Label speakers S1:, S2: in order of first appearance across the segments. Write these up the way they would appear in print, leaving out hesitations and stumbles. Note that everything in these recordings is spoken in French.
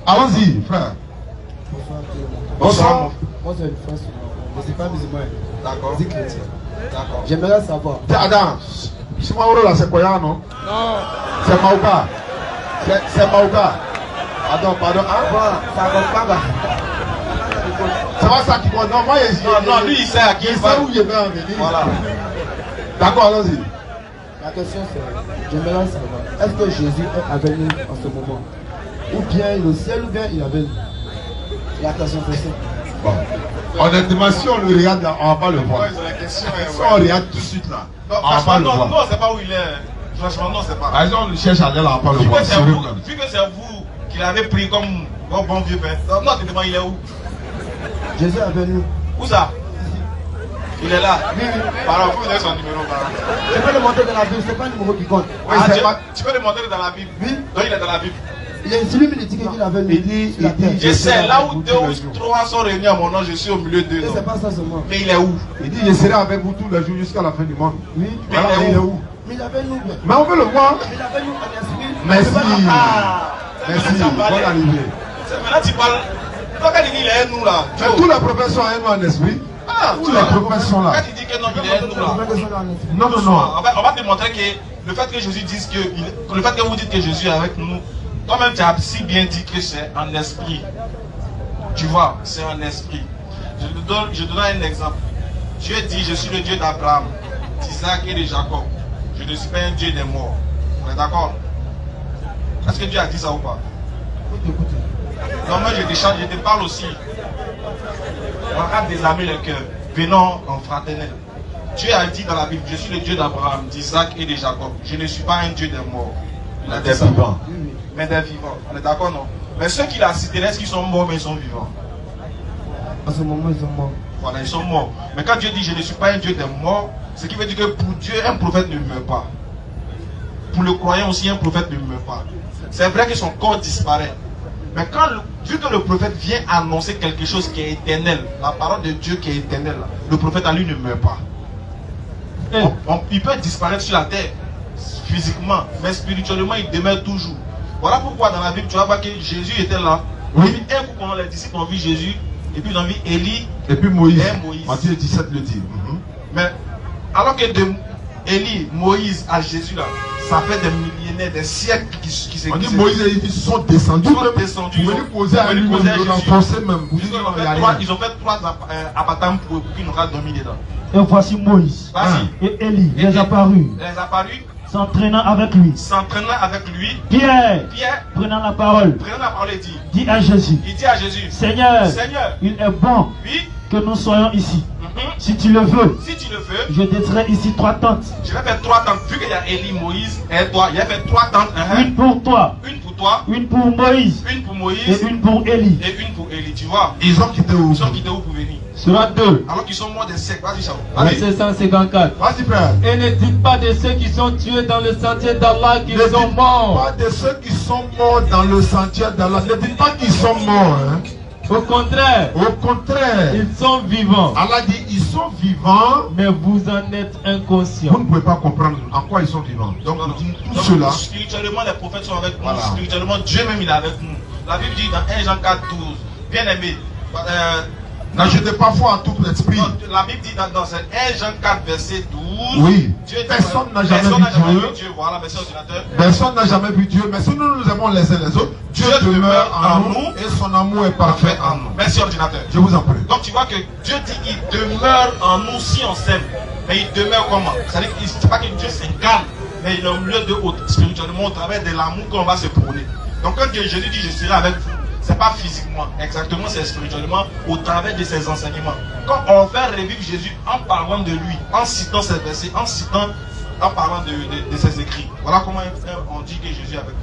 S1: Allons-y, frère. Bonsoir.
S2: Moi, c'est une France. Je ne suis pas musulman.
S1: D'accord.
S2: Je suis chrétien.
S1: D'accord.
S2: J'aimerais savoir.
S1: Adam, c'est là, c'est quoi, non? Non. C'est Maouka. C'est Maouka. Pardon. Ah,
S2: Voilà, ça va pas.
S1: c'est pas ça qui compte. Non, moi,
S3: Non, lui, il sait à qui il va.
S1: où il va en venir.
S3: Voilà.
S1: D'accord, allons-y.
S2: La question c'est, j'aimerais savoir, est-ce que Jésus est avec nous en ce moment? Ou bien le ciel, ou bien il est avec nous? La question c'est ça.
S1: Bon. Honnêtement, si on le regarde là, on va pas le voir.
S3: Ouais, c'est la question.
S1: Si on regarde tout de suite là,
S3: Non,
S1: on va pas
S3: franchement,
S1: le
S3: non,
S1: voir.
S3: non, c'est pas où il est. Franchement, non, c'est pas.
S1: Par exemple, on le cherche à aller là, on va pas le
S3: Vu
S1: voir.
S3: que c'est
S1: Sérieux,
S3: vous,
S1: même.
S3: vu que c'est vous qui l'avez pris comme bon vieux père. Non, tu demandes, il est où?
S2: Jésus est avec nous.
S3: Où ça? Il est là. Pardon, vous avez son numéro.
S2: Je peux le montrer dans la Bible, c'est pas un numéro qui compte.
S3: Oui, tu peux le montrer dans la Bible.
S2: Oui.
S3: Donc il est dans la Bible.
S2: Il est celui qui dit qu'il avait nous.
S1: Il dit,
S3: Je sais, là où 2 ou 3 sont réunis à mon nom, je suis au milieu d'eux.
S2: Mais c'est pas ça seulement.
S3: Mais il est où?
S1: Il dit, je serai avec vous tous les jours jusqu'à la fin du monde.
S2: Oui.
S3: Mais
S1: Voilà,
S3: il est où?
S2: Mais il avait nous.
S1: Mais on veut le voir.
S2: Il avait nous en esprit.
S1: Merci.
S3: Ah,
S1: Merci. Bonne arrivée.
S3: Maintenant tu parles. Toi, quand il dit il est nous là.
S1: Mais tous les prophètes sont avec nous en esprit.
S3: Ah,
S1: Tous les prophètes sont là.
S3: quand il dit que non, il est nous là.
S1: Non, non, non.
S3: On va te montrer que le fait que Jésus dise que. Le fait que vous dites que Jésus est avec nous, toi-même tu as si bien dit que c'est en esprit. Tu vois, c'est en esprit. Je te donne un exemple. Dieu dit, je suis le Dieu d'Abraham, d'Isaac et de Jacob. Je ne suis pas un Dieu des morts. On est d'accord? Est-ce que Dieu a dit ça ou pas? Non, moi je te parle aussi. On va désarmer le cœur. Venons en fraternel. Dieu a dit dans la Bible, je suis le Dieu d'Abraham, d'Isaac et de Jacob. Je ne suis pas un Dieu des morts. Il a dit ça. Mais des vivants. On est d'accord, non? Mais ceux qu'il a cités, est-ce qu'ils sont morts, mais ils sont vivants?
S2: En ce moment, ils sont morts.
S3: Voilà, ils sont morts. Mais quand Dieu dit je ne suis pas un Dieu des morts, ce qui veut dire que pour Dieu, un prophète ne meurt pas. Pour le croyant aussi, un prophète ne meurt pas. C'est vrai que son corps disparaît. Mais vu que le prophète vient annoncer quelque chose qui est éternel, la parole de Dieu qui est éternelle, le prophète à lui ne meurt pas. Il peut disparaître sur la terre, physiquement, mais spirituellement, il demeure toujours. Voilà pourquoi dans la Bible, tu vas voir que Jésus était là. Oui. Un coup, quand les disciples ont vu Jésus, et puis ils ont vu Élie
S1: et puis Moïse.
S3: Moïse.
S1: Matthieu 17 le dit.
S3: Mais alors que de Élie, Moïse à Jésus là, ça fait des millénaires, des siècles qui se.
S1: On dit Moïse et Élie sont descendus.
S3: Ils sont descendus.
S1: Vous venez poser à lui, le renforcer même.
S3: Ils ont fait 3 abattements pour qu'il n'aura dominé dedans.
S4: Et voici Moïse et Élie, les apparus, s'entraînant avec lui. Pierre, prenant la parole, dit à Jésus, Seigneur, il est bon que nous soyons ici. Si tu le veux, je détruirai ici 3 tentes.
S3: Je vais faire 3 tentes. Vu qu'il y a Élie, Moïse et toi, il va faire 3 tentes.
S4: Une pour toi, une pour Moïse, et une pour Élie.
S3: Tu vois.
S1: Ils ont quitté où?
S3: Ils ont quitté où pour venir?
S4: Surat 2.
S3: Alors qu'ils sont morts des siècles. Vas-y, Chao.
S4: Verset 154.
S1: Vas-y, frère.
S4: Et ne dites pas de ceux qui sont tués dans le sentier d'Allah qu'ils sont morts.
S1: Pas de ceux qui sont morts dans le sentier d'Allah. Ne dites pas qu'ils sont morts. Hein.
S4: Au contraire, ils sont vivants.
S1: Allah dit ils sont vivants,
S4: mais vous en êtes inconscients.
S1: Vous ne pouvez pas comprendre en quoi ils sont vivants. Donc, tout cela.
S3: Spirituellement, les prophètes sont avec nous. Spirituellement, Dieu même il est avec nous. La Bible dit dans 1 Jean 4, 12, bien aimé.
S1: N'achetez pas foi à tout esprit.
S3: La Bible dit dans 1 Jean 4, verset 12.
S1: Oui. Personne n'a jamais vu Dieu.
S3: Voilà, merci ordinateur.
S1: Personne n'a jamais vu Dieu. Mais si nous nous aimons les uns les autres, Dieu demeure en nous et son amour est parfait en nous.
S3: Merci ordinateur.
S1: Je vous en prie.
S3: Donc tu vois que Dieu dit qu'il demeure en nous si on s'aime. Mais il demeure comment? C'est-à-dire qu'il ne dit pas que Dieu s'incarne, mais il est au milieu de autres, spirituellement, au travers de l'amour qu'on va se prôner. Donc quand Jésus dit je serai avec vous, c'est pas physiquement, exactement, c'est spirituellement au travers de ses enseignements. Quand on fait revivre Jésus en parlant de lui, en citant ses versets, en parlant de ses écrits. Voilà comment on dit que Jésus est avec nous.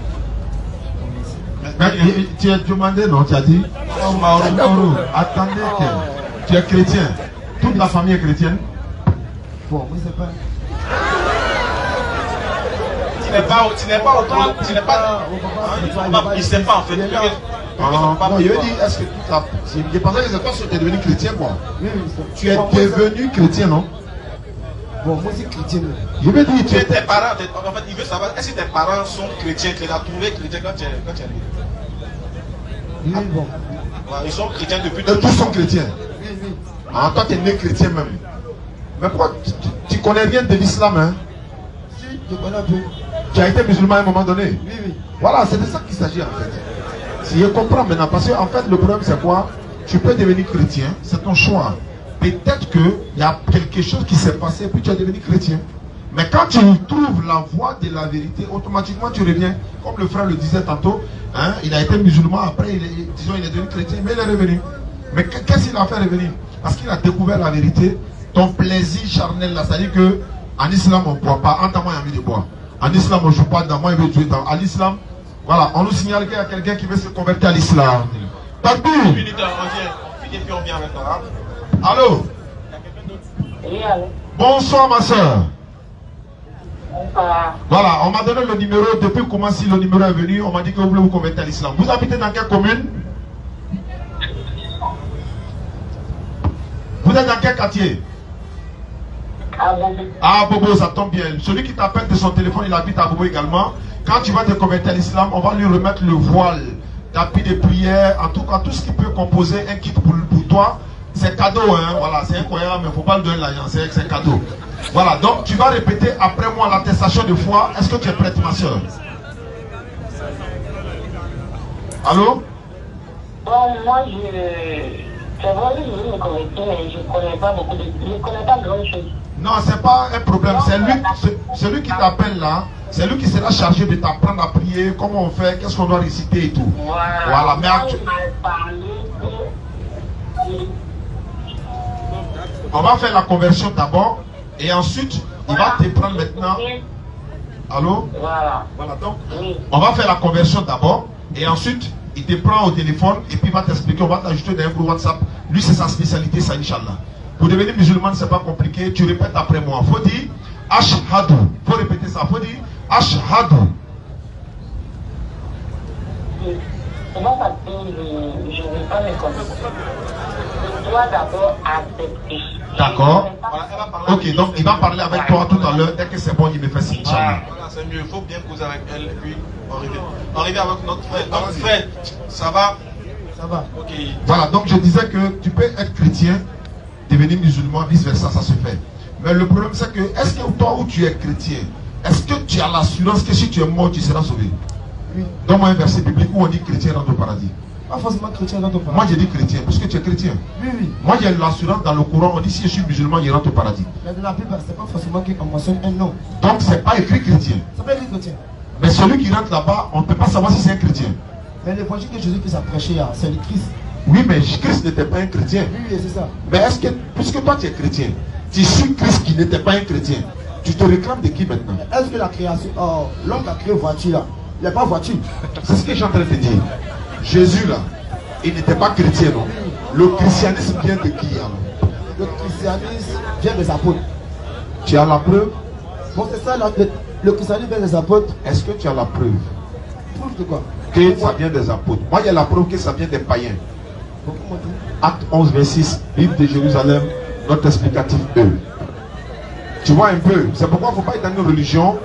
S1: Mais tu as demandé, non? Tu as dit attendez, tu es chrétien. Toute la famille est chrétienne?
S2: Bon, moi c'est pas.
S3: Il ne sait pas en fait.
S1: Non, il veut dire, est-ce que toute la. Je pensais que c'est toi qui es devenu chrétien, quoi. Tu es devenu chrétien, non?
S2: Bon, moi c'est chrétien.
S3: Je veux dire, tes parents, en fait, il veut savoir, est-ce que tes parents sont chrétiens, tu les as trouvés chrétiens quand tu es arrivé?
S2: Oui, bon.
S3: Ils sont chrétiens depuis
S1: tous sont chrétiens.
S2: Oui, oui.
S1: Ah, toi, tu es né chrétien même. Mais pourquoi tu connais rien de l'islam, hein?
S2: Si, je connais un peu.
S1: Tu as été musulman à un moment donné?
S2: Oui, oui.
S1: Voilà, c'est de ça qu'il s'agit en fait. Si je comprends maintenant, parce qu'en fait, le problème c'est quoi? Tu peux devenir chrétien, c'est ton choix. Peut-être qu'il y a quelque chose qui s'est passé, puis tu es devenu chrétien. Mais quand tu trouves la voie de la vérité, automatiquement tu reviens. Comme le frère le disait tantôt, hein, il a été musulman, après il est devenu chrétien, mais il est revenu. Mais qu'est-ce qu'il a fait revenir? Parce qu'il a découvert la vérité. Ton plaisir charnel là, c'est-à-dire qu'en islam on ne boit pas, en tant qu'il y a mis de boire. En islam on ne joue pas, dans moi il veut jouer dans. En islam, voilà, on nous signale qu'il y a quelqu'un qui veut se convertir à l'islam. Partout.
S3: On finit et puis on vient maintenant.
S1: Allô?
S5: Oui, allô.
S1: Bonsoir ma soeur.
S5: Bonsoir.
S1: Voilà, on m'a donné le numéro, depuis comment si le numéro est venu, on m'a dit que vous voulez vous convertir à l'islam. Vous habitez dans quelle commune? Vous êtes dans quel quartier? Ah Bobo, ça tombe bien. Celui qui t'appelle de son téléphone, il habite à Bobo également. Quand tu vas te convertir à l'islam, on va lui remettre le voile, tapis de prière, en tout cas tout ce qui peut composer un kit pour toi. C'est cadeau, hein, voilà, c'est incroyable, mais il ne faut pas le donner l'alliance, c'est cadeau. Voilà, donc tu vas répéter après moi l'attestation de foi. Est-ce que tu es prête, ma soeur? Allô?
S5: Bon, moi, c'est vrai que je veux me convertir, mais je ne connais pas beaucoup de... Je ne connais pas grand chose.
S1: Non, c'est pas un problème. C'est lui qui t'appelle là. C'est lui qui sera chargé de t'apprendre à prier, comment on fait, qu'est-ce qu'on doit réciter et tout. Voilà, mais on va faire la conversion d'abord et ensuite il va te prendre maintenant. Allô? Voilà, donc on va faire la conversion d'abord et ensuite il te prend au téléphone et puis il va t'expliquer, on va t'ajouter dans un groupe WhatsApp. Lui c'est sa spécialité, ça, Inch'Allah. Pour devenir musulman, c'est pas compliqué, tu répètes après moi. Faut dire Ashhadu. Faut répéter ça, faut dire Ashhadu.
S5: Comment ça se fait, je ne vais pas me convertir. Je dois d'abord accepter.
S1: D'accord. Ok, donc il va parler avec toi tout à l'heure. Dès que c'est bon, il me fait signe.
S3: Voilà, c'est mieux. Il faut bien causer avec elle et puis on revient avec notre frère. Notre frère, ça va?
S2: Ça va.
S3: Ok.
S1: Voilà, donc je disais que tu peux être chrétien, devenir musulman, vice versa, ça se fait. Mais le problème c'est que, est-ce que toi où tu es chrétien, est-ce que tu as l'assurance que si tu es mort, tu seras sauvé?
S2: Oui.
S1: Donne-moi un verset biblique où on dit chrétien rentre au paradis.
S2: Pas forcément chrétien dans ton paradis.
S1: Moi j'ai dit chrétien, parce que tu es chrétien.
S2: Oui, oui.
S1: Moi j'ai l'assurance dans le Coran, on dit si je suis musulman, il rentre au paradis.
S2: Mais dans la Bible, c'est pas forcément qu'on mentionne un nom.
S1: Donc c'est pas écrit chrétien.
S2: Ça peut être chrétien.
S1: Mais celui qui rentre là-bas, on ne peut pas savoir si c'est un chrétien.
S2: Mais l'évangile que Jésus a prêché, c'est le Christ.
S1: Oui, mais Christ n'était pas un chrétien.
S2: Oui, oui, c'est ça.
S1: Mais est-ce que, puisque toi tu es chrétien, tu suis Christ qui n'était pas un chrétien, tu te réclames de qui maintenant?
S2: Est-ce que la création, l'homme qui a créé voiture là, il n'y a pas voiture?
S1: C'est ce que je suis en train de te dire. Jésus là, il n'était pas chrétien, non? Le christianisme vient de qui alors?
S2: Le christianisme vient des apôtres.
S1: Tu as la preuve?
S2: Bon, c'est ça, le christianisme vient des apôtres.
S1: Est-ce que tu as la preuve?
S2: Preuve de quoi?
S1: Que ça vient des apôtres. Moi, il y a la preuve que ça vient des païens.
S2: Beaucoup m'ont dit.
S1: Acte 11, 26, Bible de Jérusalem, notre explicatif E. Tu vois un peu, c'est pourquoi il ne faut pas être dans une religion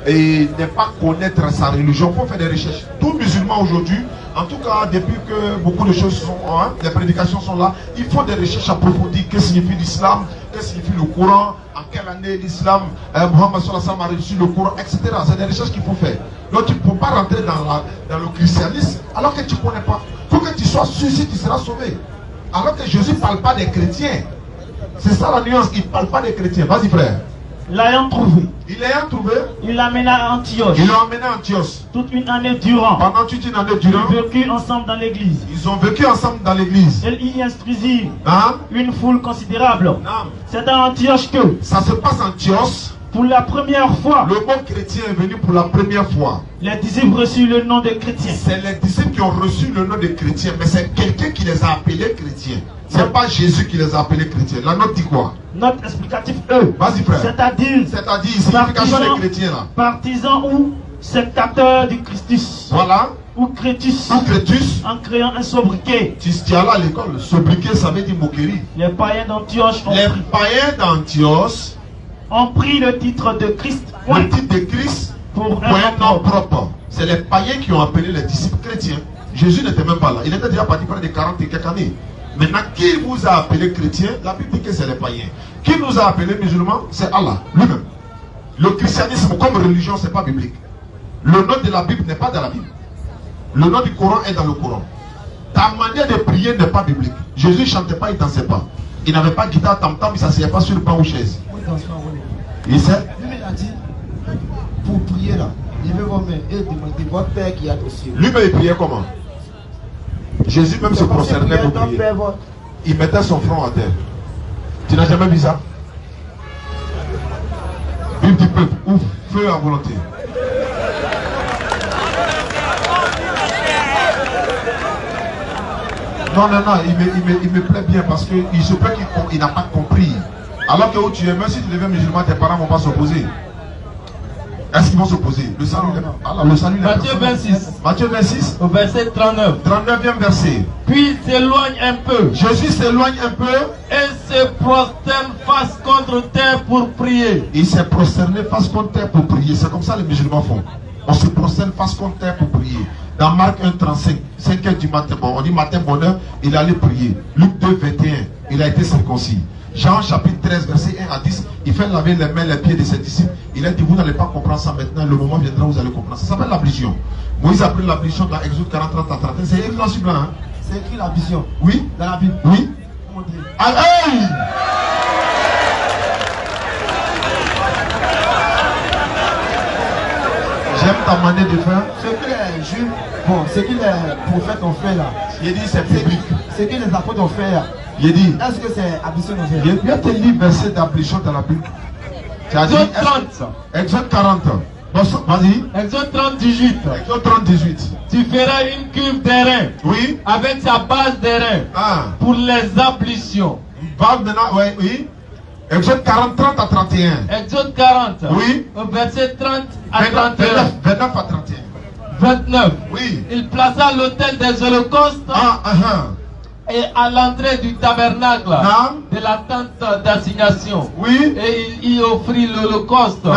S1: et ne pas connaître sa religion. Il faut faire des recherches. Tout musulman aujourd'hui, en tout cas depuis que beaucoup de choses sont, hein, les prédications sont là, il faut des recherches approfondies. Que signifie l'islam? Que signifie le Coran? En quelle année l'islam, Mohammed sallallahu alayhi wa sallam a reçu le Coran, etc. C'est des recherches qu'il faut faire. Donc tu ne peux pas rentrer dans le christianisme alors que tu ne connais pas. Il faut que tu sois sûr si tu seras sauvé. Alors que Jésus ne parle pas des chrétiens. C'est ça la nuance, il ne parle pas des chrétiens. Vas-y frère.
S4: L'ayant trouvé,
S1: il
S4: l'amena à Antioche.
S1: Il l'a emmené à Antioche.
S4: Toute une année durant.
S1: Pendant toute une année durant.
S4: Ils vécurent ensemble dans l'église.
S1: Ils ont vécu ensemble dans l'église.
S4: Ils y instruisirent
S1: Hein?
S4: une foule considérable.
S1: Non.
S4: C'est à Antioche que,
S1: ça se passe à Antioche.
S4: pour la première fois,
S1: Le mot chrétien est venu pour la première fois.
S4: les disciples reçurent le nom de chrétien.
S1: C'est les disciples qui ont reçu le nom de chrétien, mais c'est quelqu'un qui les a appelés chrétiens. C'est pas Jésus qui les a appelés chrétiens. La note dit quoi?
S4: Notre explicatif E.
S1: Vas-y frère.
S4: C'est-à-dire,
S1: signification des chrétiens là.
S4: partisans ou sectateurs du Christus.
S1: Voilà.
S4: Ou crétus.
S1: Ou crétus.
S4: En créant un sobriquet.
S1: Tu es allé à l'école. Sobriquet, ça veut dire moquerie.
S4: Les païens d'Antioche ont pris le titre de Christ.
S1: Le titre de Christ
S4: pour
S1: un nom propre. C'est les païens qui ont appelé les disciples chrétiens. Jésus n'était même pas là. Il était déjà parti près de 40 et quelques années. Maintenant, qui vous a appelé chrétien? La Bible dit que c'est les païens. Qui nous a appelé musulmans? C'est Allah lui-même. Le christianisme comme religion, ce n'est pas biblique. Le nom de la Bible n'est pas dans la Bible. Le nom du Coran est dans le Coran. Ta manière de prier n'est pas biblique. Jésus ne chantait pas, il ne dansait pas. Il n'avait pas de guitare, tam-tam, il ne s'asseyait pas sur le banc ou chaise. Il sait?
S2: Lui-même a dit, pour prier là, levez vos mains et demandez votre Père qui est aux cieux.
S1: Lui-même il priait comment? Jésus même se prosternait pour prier. Il mettait son front à terre. Tu n'as jamais vu ça? Bible du peuple, ouf, feu à volonté. Non, il me plaît bien parce qu'il se peut qu'il n'a pas compris. Alors que où tu es, même si tu deviens musulman, tes parents ne vont pas s'opposer. Est-ce qu'ils vont s'opposer? Le salut, le salut.
S4: Matthieu 26.
S1: Matthieu 26.
S4: Au verset 39.
S1: 39e verset.
S4: Puis s'éloigne un peu.
S1: Jésus s'éloigne un peu.
S4: Et se prosterne face contre terre pour prier.
S1: Il s'est prosterné face contre terre pour prier. C'est comme ça les musulmans font. On se prosterne face contre terre pour prier. Dans Marc 1,35, 5 heures du matin, bon, on dit matin bonheur, il allait prier. Luc 2, 21, il a été circoncis. Jean chapitre 13, verset 1 à 10, il fait laver les mains, les pieds de ses disciples. Il a dit, vous n'allez pas comprendre ça maintenant, le moment viendra où vous allez comprendre. Ça s'appelle l'ablution. Moïse a pris l'ablution dans Exode 40, 30 à 31. C'est écrit dans ce blanc, hein?
S2: C'est écrit l'ablution.
S1: Oui.
S2: Dans la Bible.
S1: Oui. Allez! J'aime ta manière de faire.
S2: Ce que les juifs, bon, ce que les prophètes ont fait là.
S1: Il dit c'est public.
S2: Ce que les apôtres ont fait là.
S1: Il dit.
S2: Est-ce que c'est ablution de faire?
S1: Il y a des livres versets d'ablution dans la Bible.
S4: Exode 30.
S1: Exode 40. Vas-y.
S4: Exode 30, 18.
S1: Exode 30, 18.
S4: Tu feras une cuve d'airain.
S1: Oui.
S4: Avec sa base d'airain.
S1: Ah.
S4: Pour les ablutions.
S1: Parle maintenant, ouais, oui. Exode 40, 30 à 31.
S4: Exode 40.
S1: Oui.
S4: Au verset 30 à 31.
S1: 29 à 31.
S4: 29.
S1: Oui.
S4: Il plaça l'autel des holocaustes. Et à l'entrée du tabernacle de la tente d'assignation.
S1: Oui.
S4: Et il y offrit l'holocauste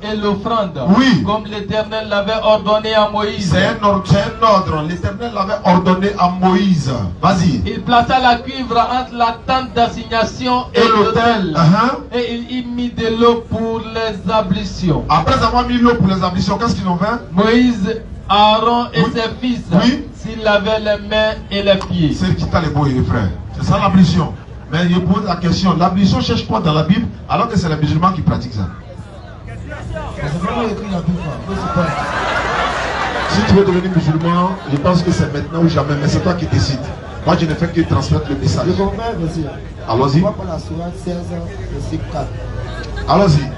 S4: et l'offrande.
S1: Oui.
S4: Comme l'Éternel l'avait ordonné à Moïse.
S1: C'est un ordre. L'Éternel l'avait ordonné à Moïse. Vas-y.
S4: Il plaça la cuivre entre la tente d'assignation et l'autel. Et il y mit de l'eau pour les ablutions.
S1: Après avoir mis l'eau pour les ablutions, qu'est-ce qu'ils ont fait?
S4: Moïse, Aaron et ses fils.
S1: Oui.
S4: S'il avait les mains et les pieds.
S1: C'est qui t'a les beaux et frères. C'est ça l'ablution. Mais je pose la question, l'ablution cherche quoi dans la Bible alors que c'est les musulmans qui pratiquent ça?
S2: C'est vraiment écrit la Bible.
S1: Si tu veux devenir musulman, je pense que c'est maintenant ou jamais, mais c'est toi qui décides. Moi je ne fais que transmettre le message.
S2: Je comprends, monsieur.
S1: Allons-y.
S2: On va prendre la sourate 16, verset 4.
S1: Allons-y.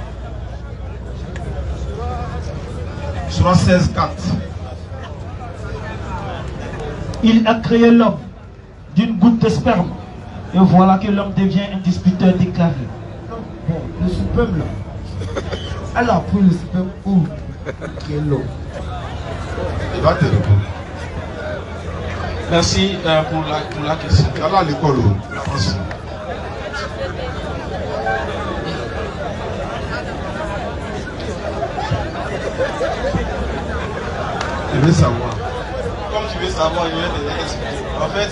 S1: Sourate 16, 4.
S4: Il a créé l'homme d'une goutte de sperme. Et voilà que l'homme devient un disputeur déclaré.
S2: Bon, le sperme là. Elle a pris le sperme où? Qui est l'eau.
S1: Il va te répondre.
S3: Merci pour la question.
S1: Là à l'école. Je veux savoir.
S3: Comme tu veux savoir, je vais t'expliquer. En fait,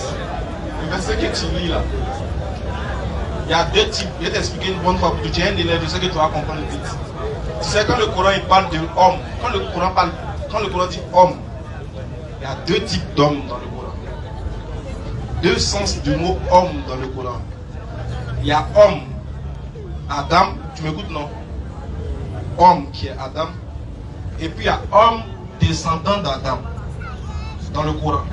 S3: le verset que tu lis là, il y a deux types. Je vais t'expliquer une bonne fois pour que tu aies un élève de ce que tu vas comprendre vite. Tu sais, quand le Coran il parle de homme, quand le Coran dit homme, il y a deux types d'hommes dans le Coran. Deux sens du mot homme dans le Coran. Il y a homme, Adam, tu m'écoutes non? Homme qui est Adam. Et puis il y a homme descendant d'Adam. Dans le Coran.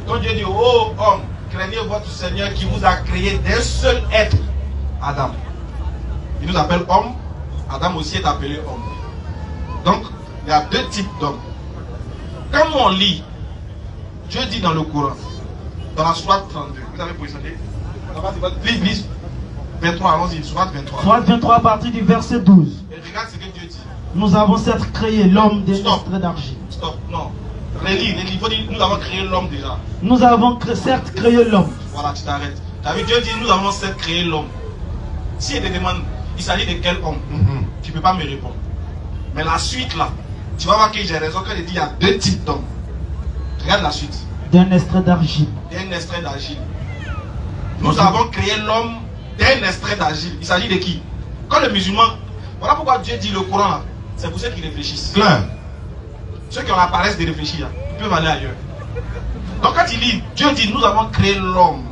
S3: Quand Dieu dit, oh homme, craignez votre Seigneur qui vous a créé d'un seul être, Adam. Il nous appelle homme, Adam aussi est appelé homme. Donc, il y a deux types d'hommes. Quand on lit, Dieu dit dans le Coran, dans la sourate 32, vous avez positionné? Lise 23, allons-y, sourate 23.
S4: Sourate 23 à partir du verset 12.
S3: Et regarde ce que Dieu dit.
S4: Nous avons certes créé l'homme des extraits d'argile.
S3: Stop, non. Relis, il faut dire, nous avons créé l'homme déjà.
S4: Nous avons certes créé l'homme.
S3: Voilà, tu t'arrêtes. Tu as vu, Dieu dit, nous avons certes créé l'homme. Si il te demande, il s'agit de quel homme? Tu ne peux pas me répondre. Mais la suite là, tu vas voir que j'ai raison quand il dit, il y a deux types d'hommes. Regarde la suite.
S4: d'un extrait d'argile.
S3: D'un extrait d'argile. Nous avons créé l'homme d'un extrait d'argile. Il s'agit de qui? Quand le musulman, voilà pourquoi Dieu dit le Coran là, c'est pour ceux qui réfléchissent.
S1: Clair.
S3: Ceux qui ont la paresse de réfléchir, ils peuvent aller ailleurs. Donc quand il dit, Dieu dit, nous avons créé l'homme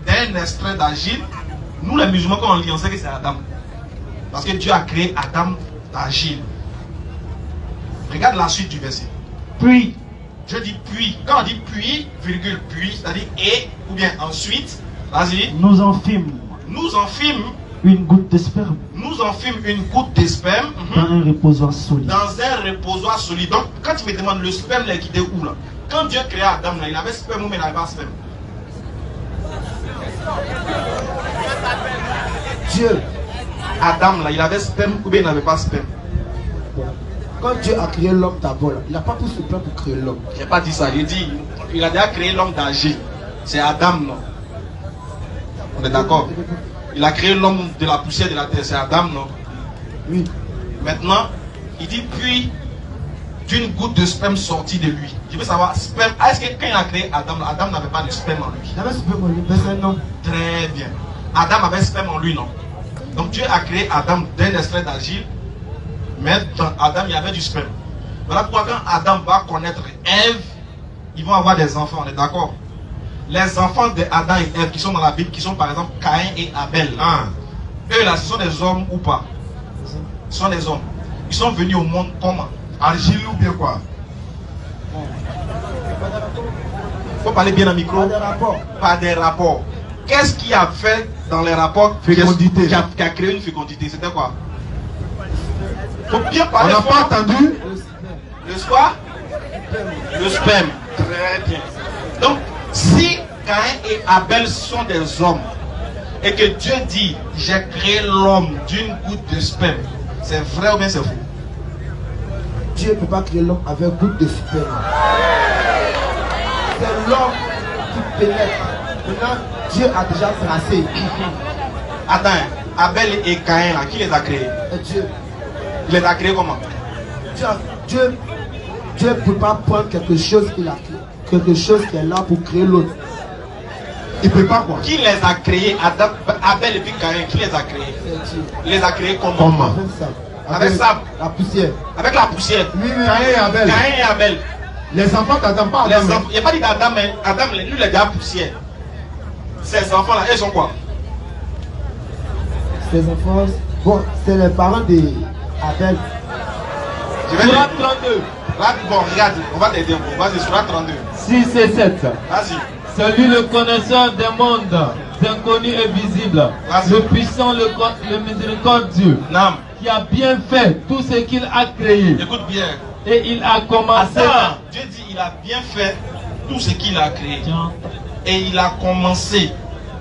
S3: d'un extrait d'argile, nous les musulmans quand on lit, on sait que c'est Adam. Parce que Dieu a créé Adam d'argile. Regarde la suite du verset.
S4: Puis,
S3: je dis puis, quand on dit puis, virgule, puis, c'est-à-dire et, ou bien ensuite, vas-y.
S4: Nous en fîmes
S3: une
S4: goutte de sperme.
S3: Nous en fîmes une goutte de sperme.
S4: Dans un reposoir solide.
S3: Dans un reposoir solide. Donc, quand tu me demandes le sperme, là, qui était où là? Quand Dieu créa Adam, là, il avait sperme ou il n'avait pas sperme?
S2: Dieu.
S3: Adam, là, il avait sperme ou bien il n'avait pas sperme?
S2: Quand Dieu a créé l'homme d'abord, il n'a pas pris ce plan pour créer l'homme.
S3: Je n'ai pas dit ça. Il dit, il a déjà créé l'homme d'Agé. C'est Adam, non? On est d'accord? Il a créé l'homme de la poussière de la terre. C'est Adam, non?
S2: Oui.
S3: Maintenant, il dit puis d'une goutte de sperme sortie de lui. Je veux savoir, sperme. Est-ce que quand il a créé Adam, Adam n'avait pas de sperme en lui?
S2: Il avait sperme en lui, mais c'est un homme.
S3: Très bien. Adam avait sperme en lui, non? Donc Dieu a créé Adam d'un extrait d'argile. Mais dans Adam, il y avait du sperme. Voilà pourquoi quand Adam va connaître Ève, ils vont avoir des enfants, on est d'accord? Les enfants de Adam et Ève qui sont dans la Bible, qui sont par exemple Caïn et Abel. Eux là, ce sont des hommes ou pas? Ce sont des hommes. Ils sont venus au monde comment?
S1: Argile ou bien quoi?
S3: Il faut parler bien dans le micro.
S2: Pas de rapport.
S3: Pas des rapports. Qu'est-ce qui a fait dans les rapports?
S1: Fécondité.
S3: Qui a créé une fécondité? C'était quoi? Faut bien parler.
S1: On n'a pas entendu?
S3: Le soir? Le sperme. Très bien. Donc, si Caïn et Abel sont des hommes et que Dieu dit j'ai créé l'homme d'une goutte de sperme, c'est vrai ou bien c'est faux?
S2: Dieu ne peut pas créer l'homme avec goutte de sperme. C'est l'homme qui pénètre. Maintenant, Dieu a déjà tracé.
S3: Attends, Abel et Caïn là, qui les a créés?
S2: Dieu.
S3: Il les a créés comment?
S2: Dieu ne peut pas prendre quelque chose qu'il a créé, quelque chose qui est là pour créer l'autre.
S1: Il ne peut pas quoi?
S3: Qui les a créés? Abel et puis Caïn, qui les a créés? Il les a créés comment?
S1: Comment?
S3: Avec sable.
S2: La poussière.
S3: Avec la poussière.
S1: Oui, Caïn et Abel.
S3: Caïn et Abel.
S1: Les enfants d'Adam, pas
S3: Les
S1: Adam.
S3: enfants, il n'y a pas dit d'Adam, mais Adam, lui, il est déjà poussière. Ces enfants-là, ils sont quoi?
S2: Ces enfants, bon, c'est les parents d'Abel.
S3: Je vais dire 32. Là, bon, regarde, on va t'aider un peu. Vas-y, sur la 32.
S6: 6 et 7.
S3: Vas-y.
S6: Celui le connaisseur des mondes, inconnus et visibles, le puissant, le miséricordieux,
S3: Nam.
S6: qui a bien fait tout ce qu'il a créé.
S3: Écoute bien.
S6: Et il a commencé.
S3: Attends, Dieu dit il a bien fait tout ce qu'il a créé. Et il a commencé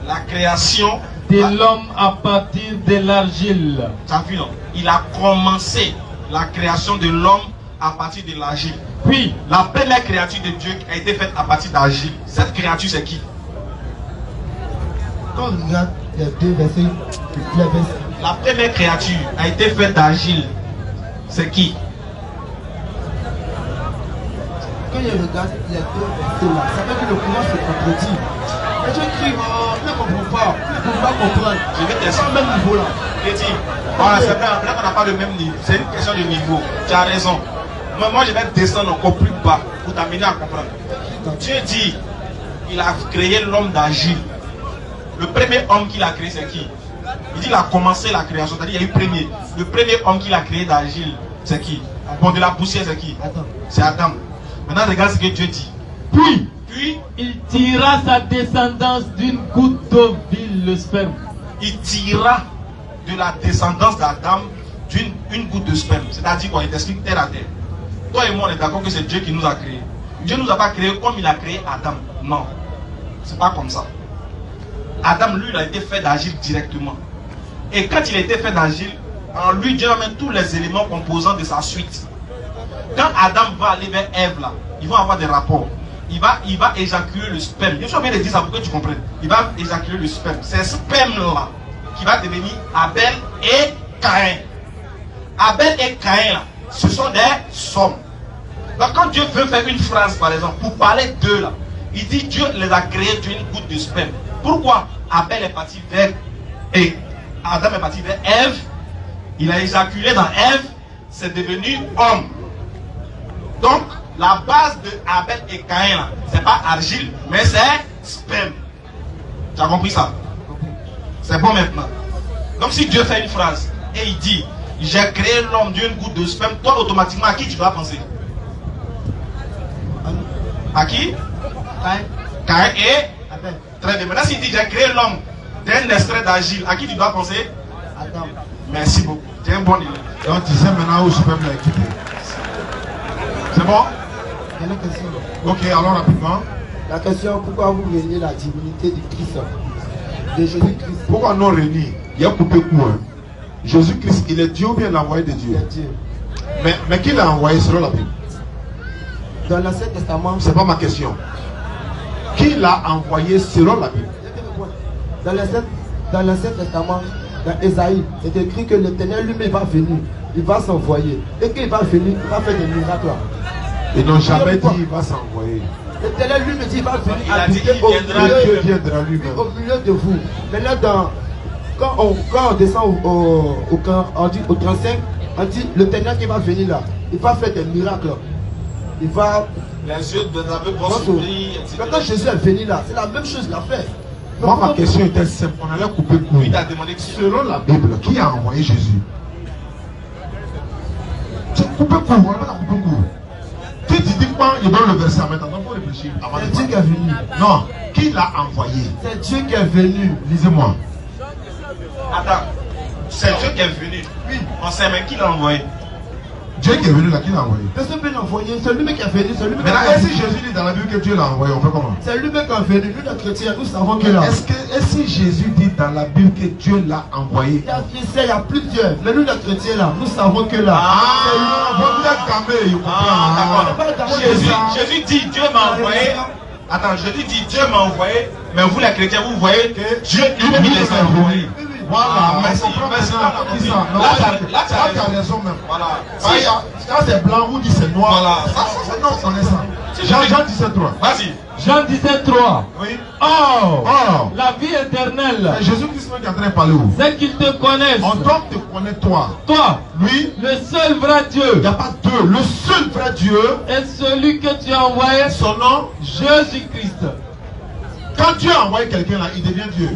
S3: la création
S6: de l'homme à partir de l'argile.
S3: Tu as vu, non? Il a commencé la création de l'homme à partir de l'argile.
S6: Puis,
S3: la première créature de Dieu a été faite à partir d'argile. Cette créature, c'est qui?
S2: Quand on regarde les deux versets,
S3: la première créature a été faite d'argile. C'est qui?
S2: Quand je regarde les deux versets là, ça veut dire que le courant se contredit. Et je crie, oh, ne comprends pas, ne peux pas comprendre.
S3: Je vais t'expliquer.
S2: Au même niveau là.
S3: Je dis, voilà, c'est vrai, là qu'on n'a pas le même niveau. C'est une question de niveau. Tu as raison. Moi, je vais descendre encore plus bas pour t'amener à comprendre. Dieu dit, il a créé l'homme d'argile. Le premier homme qu'il a créé, c'est qui? Il dit, il a commencé la création. C'est-à-dire, il y a eu premier. Le premier homme qu'il a créé d'argile, c'est qui? Bon, de la poussière, c'est qui? C'est Adam. Maintenant, regarde ce que Dieu dit.
S6: Puis, il tira sa descendance d'une goutte d'eau vile, le sperme.
S3: Il tira de la descendance d'Adam une goutte de sperme. C'est-à-dire quoi? Il t'explique terre à terre. Toi et moi, on est d'accord que c'est Dieu qui nous a créés. Dieu ne nous a pas créés comme il a créé Adam. Non. C'est pas comme ça. Adam, lui, il a été fait d'argile directement. Et quand il a été fait d'argile, en lui, Dieu amène tous les éléments composants de sa suite. Quand Adam va aller vers Ève, là, ils vont avoir des rapports. Il va éjaculer le sperme. Je suis bien de dire ça pour que tu comprennes. Il va éjaculer le sperme. C'est ce sperme-là qui va devenir Abel et Caïn. Abel et Caïn, là, ce sont des sommes. Donc quand Dieu veut faire une phrase, par exemple, pour parler d'eux, là, Il dit Dieu les a créés d'une goutte de sperme. Pourquoi Abel est parti vers et Adam est parti vers Ève. Il a éjaculé dans Ève. C'est devenu homme. Donc, la base de Abel et Caïn, c'est pas argile, mais c'est sperme. Tu as compris ça? C'est bon maintenant. Donc, si Dieu fait une phrase et il dit j'ai créé l'homme d'une goutte de sperme, toi automatiquement à qui tu dois penser? À qui? Caïn et Abel. Très bien. Maintenant, s'il dit j'ai créé l'homme d'un extrait d'argile, à qui tu dois penser? Adam. Merci beaucoup. Tu es un bon élève.
S1: Donc tu sais maintenant où sperme l'a équipé. C'est bon?
S2: Quelle question?
S1: Ok, alors rapidement.
S2: La question, pourquoi vous réunissez la divinité du Christ, de Jésus-Christ?
S1: Pourquoi non réunis? Il y a coupé court. Jésus-Christ, il est Dieu ou bien l'envoyé de Dieu? Mais qui l'a envoyé selon la Bible?
S2: Dans l'Ancien Testament.
S1: C'est pas ma question. Qui l'a envoyé selon la Bible?
S2: Dans l'Ancien Testament, dans Ésaïe, c'est écrit que l'Éternel lui-même va venir. Il va s'envoyer. Et qu'il va venir, il va faire des miracles.
S1: Ils n'ont jamais dit qu'il va s'envoyer.
S2: L'Éternel lui-même dit qu'il va venir
S3: il a dit qu'il
S1: viendra lui-même.
S2: Au milieu de vous. Maintenant, quand on descend au 35, on dit l'Éternel qui va venir là, il va faire des miracles. Il va.
S3: Les yeux de la vont s'ouvrir.
S2: Quand Jésus est venu là, c'est la même chose qu'il a fait.
S1: Moi, ma question était simple. On allait couper court.
S3: Il t'a demandé que
S1: selon la Bible, qui a envoyé Jésus? Tu coupes court, on va pas couper court. Tu dis quoi? Il donne le verset maintenant. Il faut réfléchir.
S2: C'est Dieu qui est venu.
S1: Non, qui l'a envoyé?
S2: C'est Dieu qui est venu.
S1: Lisez-moi.
S3: Attends, c'est Dieu qui est venu. Oui. On sait mais qui l'a envoyé?
S1: Dieu qui est venu là, qui l'a envoyé?
S2: Personne ne peut l'envoyer, c'est lui-même qui est venu.
S1: Maintenant, est-ce que Jésus dit dans la Bible que Dieu l'a envoyé? On fait comment?
S2: C'est lui-même qui est venu. Nous, les chrétiens, nous savons que là.
S1: Est-ce que Jésus dit dans la Bible que Dieu l'a envoyé?
S2: Il y a plusieurs. Mais nous, les chrétiens là, nous savons que là.
S3: D'accord. Jésus dit Dieu m'a envoyé. Attends, Jésus dit Dieu m'a envoyé. Mais vous, les chrétiens, vous voyez que Dieu lui-même les a envoyés.
S1: Voilà,
S3: merci.
S1: Là, tu as raison même. Voilà. Quand c'est blanc, vous dites c'est noir.
S3: Voilà.
S1: Ça, c'est non, on est ça. Jean 17,3.
S3: Vas-y.
S6: Jean 17,3.
S1: Oui.
S6: Or, la vie éternelle.
S1: Jésus-Christ qui est en train de parler où?
S6: C'est qu'ils te connaissent.
S1: On doit te connaître toi.
S6: Toi.
S1: Lui.
S6: Le seul vrai Dieu.
S1: Il n'y a pas deux. Le seul vrai Dieu.
S6: Et celui que tu as envoyé.
S1: Son nom.
S6: Jésus-Christ.
S1: Quand Dieu a envoyé quelqu'un là, il devient Dieu.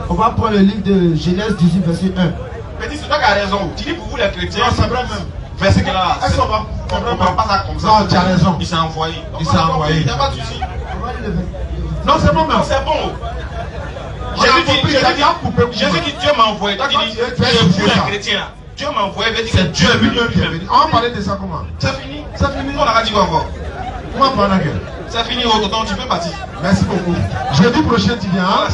S2: On va prendre le livre de Genèse 18, verset 1.
S3: Mais dis, c'est toi qui as raison. Tu dis pour vous les chrétiens.
S1: Non, c'est vrai même.
S3: Verset qu'il a là.
S1: Est-ce qu'on va
S3: pas ça comme ça?
S1: Non, tu as raison.
S3: Il s'est envoyé.
S1: Il s'est envoyé.
S3: Il n'y a pas de souci.
S1: Non, c'est bon même.
S3: C'est bon. Jésus dit Dieu m'a envoyé. Toi tu dis vous les chrétiens. Dieu m'a envoyé.
S1: C'est Dieu lui-même qui est venu. On va parler de ça comment?
S3: C'est fini. C'est fini. On a dit quoi encore?
S1: Comment prendre la gueule?
S3: C'est fini, tonton, tu peux partir.
S1: Merci beaucoup. Jeudi prochain, tu viens.
S3: Voilà,